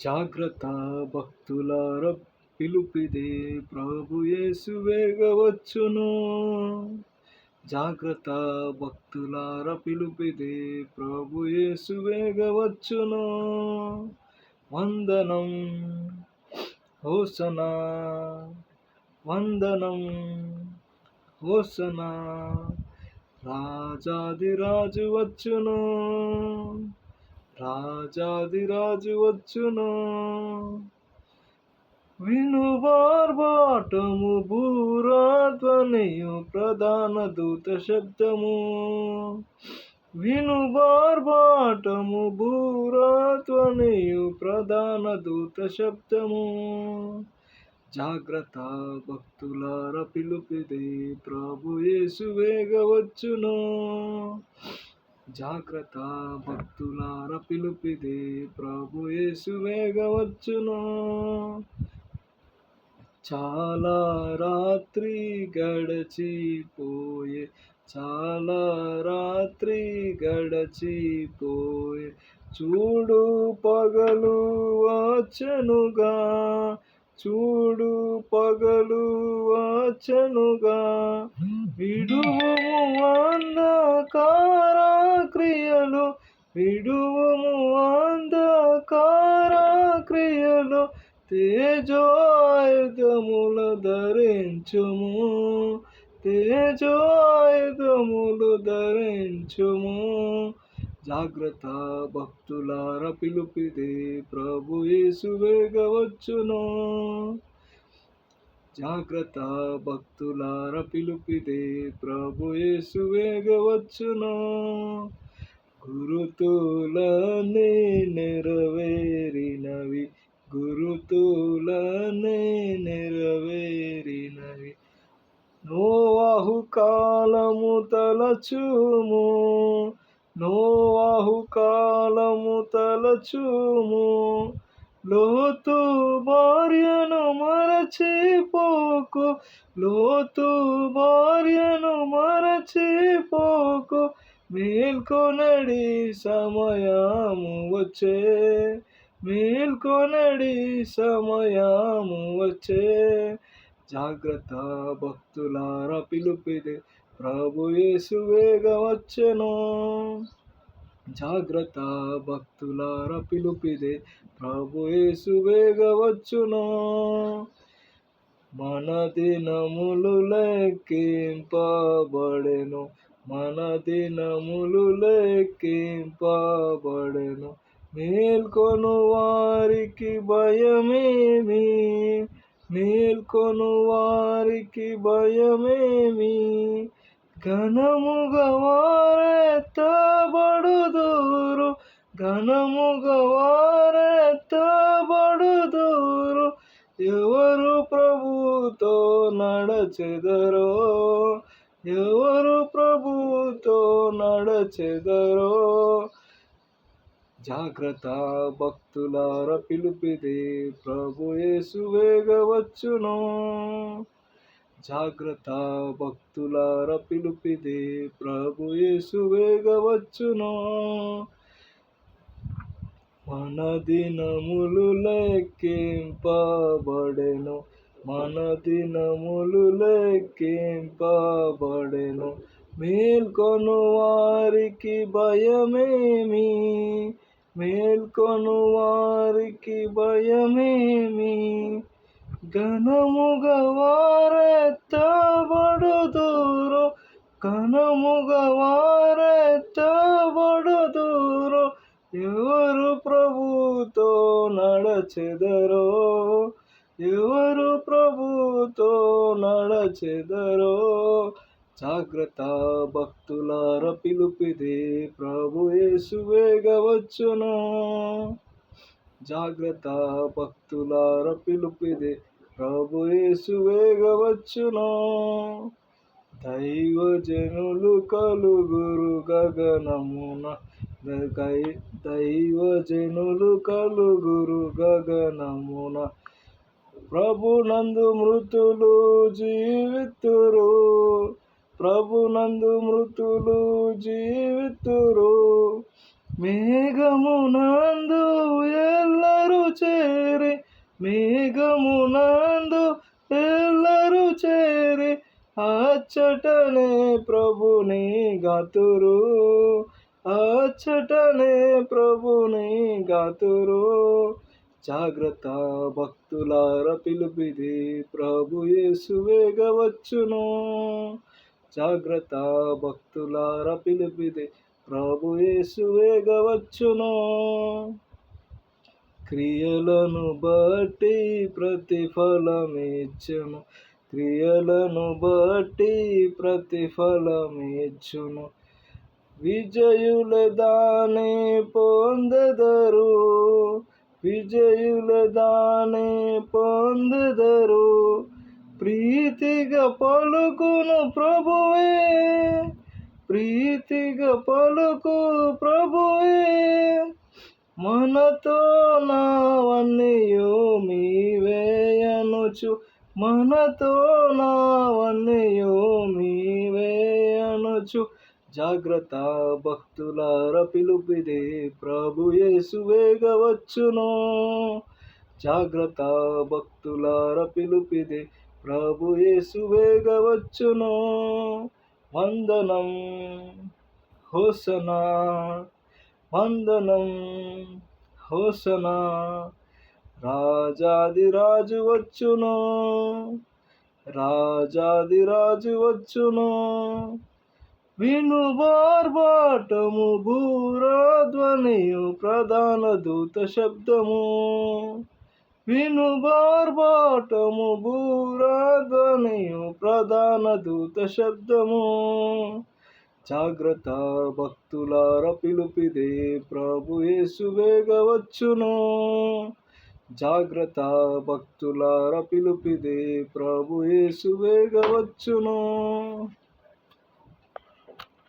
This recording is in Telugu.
జాగ్రత్త భక్తులార పిలుపిదే ప్రభు యేసు వేగవచ్చును. జాగ్రత్త భక్తులార పిలుపిదే ప్రభు యేసు వేగవచ్చును. వందనం హోసనా, వందనం హోసనా, రాజాదిరాజు వచ్చును, రాజాదిరాజు వచ్చును. వినుబార్బాటము భూరాధ్వనియు ప్రధాన దూత శబ్దము. వినుబార్బాటము భూరాధ్వనియు ప్రధాన దూత శబ్దము. జాగ్రత్త భక్తులార పిలుపిదే ప్రభు యేసు వేగవచ్చును. జాగ్రత్త భక్తులార పిలుపిదే ప్రభు యేసు వేగవచ్చును. చాలా రాత్రి గడచిపోయే, చాలా రాత్రి గడచిపోయే, చూడు పగలు వచ్చనుగా, చూడు పగలు వచ్చనుగా. విడువము అంధకార క్రియలు, విడువము అంధకార క్రియలు, తేజోయుధములు ధరించుము, తేజోయుధములు ధరించుము. జాగ్రత్త భక్తులార పిలుపిదే ప్రభు యేసు వేగవచ్చును. జాగ్రత్త భక్తులార పిలుపిదే ప్రభు యేసు వేగవచ్చును. గురుతులన్నీ నెరవేరినవి, గురుతులన్నీ నెరవేరినవి. నోవాహు కాలము తలచుము, నోవాహు కాలము తలచుము. లోతు భార్యను మరచిపోకు, లోతు భార్యను మరచిపోకు. మేల్కొనడి సమయము వచ్చే, మేల్కొనడి సమయము వచ్చే. జాగ్రత్త భక్తులార పిలుపిదే ప్రభు యేసు వేగవచ్చును. జాగ్రత్త భక్తులార పిలుపిదే ప్రభు యేసు వేగవచ్చును. మన దినములు లెక్కింపబడెను, మన దినములు లెక్కింపబడెను. మేల్కొను వారికి భయమేమి, మేల్కొను వారికి భయమేమి. ఘనముగా వారెత్తబడుదురు, ఘనముగా వారెత్తబడుదురు. ఎవరు ప్రభుతో నడచెదరో, ఎవరు ప్రభుతో నడచెదరో. జాగ్రత్త భక్తులార పిలుపిదే ప్రభు యేసు వేగవచ్చును. జాగ్రత్త భక్తులార పిలుపిదే ప్రభు యేసు వేగవచ్చును. మన దినములు లెక్కింపబడెను, మన దినములు లెక్కింపబడెను. మేల్కొను వారికి భయమేమి, మేల్కొను వారికి భయమేమి. ఘనముగా వారెత్తబడుదురు, ఘనముగా వారెత్తబడుదురు. ఎవరు ప్రభుతో నడచెదరో, ఎవరు ప్రభుతో నడచెదరో. జాగ్రత్త భక్తులార పిలుపిదే ప్రభు యేసు వేగవచ్చును. జాగ్రత్త భక్తులార పిలుపిదే ప్రభు యేసు వేగవచ్చును. దైవజనులు కలుగురు గగనమున, దైవజనులు కలుగురు గగనమున. ప్రభునందు మృతులు జీవితురు, ప్రభునందు మృతులు జీవితురు. మేఘమునందు ఎల్లరు మేఘమునందు ಎಲ್ಲರೂ చేరి అచ్చటనే ప్రభుని గాతురు, అచ్చటనే ప్రభుని గాతురు. జాగ్రత్త భక్తులార పిలుపిది, ప్రభు యేసు వేగవచ్చును. జాగ్రత్త భక్తులార పిలుపిది, ప్రభు యేసు వేగవచ్చును. క్రియలను బట్టి ప్రతిఫలమిచ్చును, క్రియలను బట్టి ప్రతిఫలమిచ్చును. విజయుల దాని పొందెదరు, విజయుల దాని పొందెదరు. ప్రీతిగా పలుకును ప్రభువే, ప్రీతిగా పలుకు ప్రభువే. మనతో నావన్నీయు మీవే అనుచు, మనతో నావన్నీయు మీవే అనుచు. జాగ్రత్త భక్తులార పిలుపిది, ప్రభు యేసు వేగవచ్చును. జాగ్రత్త భక్తులార పిలుపిది, ప్రభు యేసు వేగవచ్చును. వందనం హోసనా, వందనం హోసనా. రాజాదిరాజు వచ్చును, రాజాదిరాజు వచ్చును. విను బార్బాటము భూరాధ్వనియు ప్రధాన దూత శబ్దము, విను బార్బాటము భూరాధ్వనియు ప్రధాన దూత శబ్దము. జాగ్రత్త భక్తులార పిలుపిది, ప్రభు యేసు వేగవచ్చును. జాగ్రత్త భక్తులార పిలుపిది, ప్రభు యేసు వేగవచ్చును.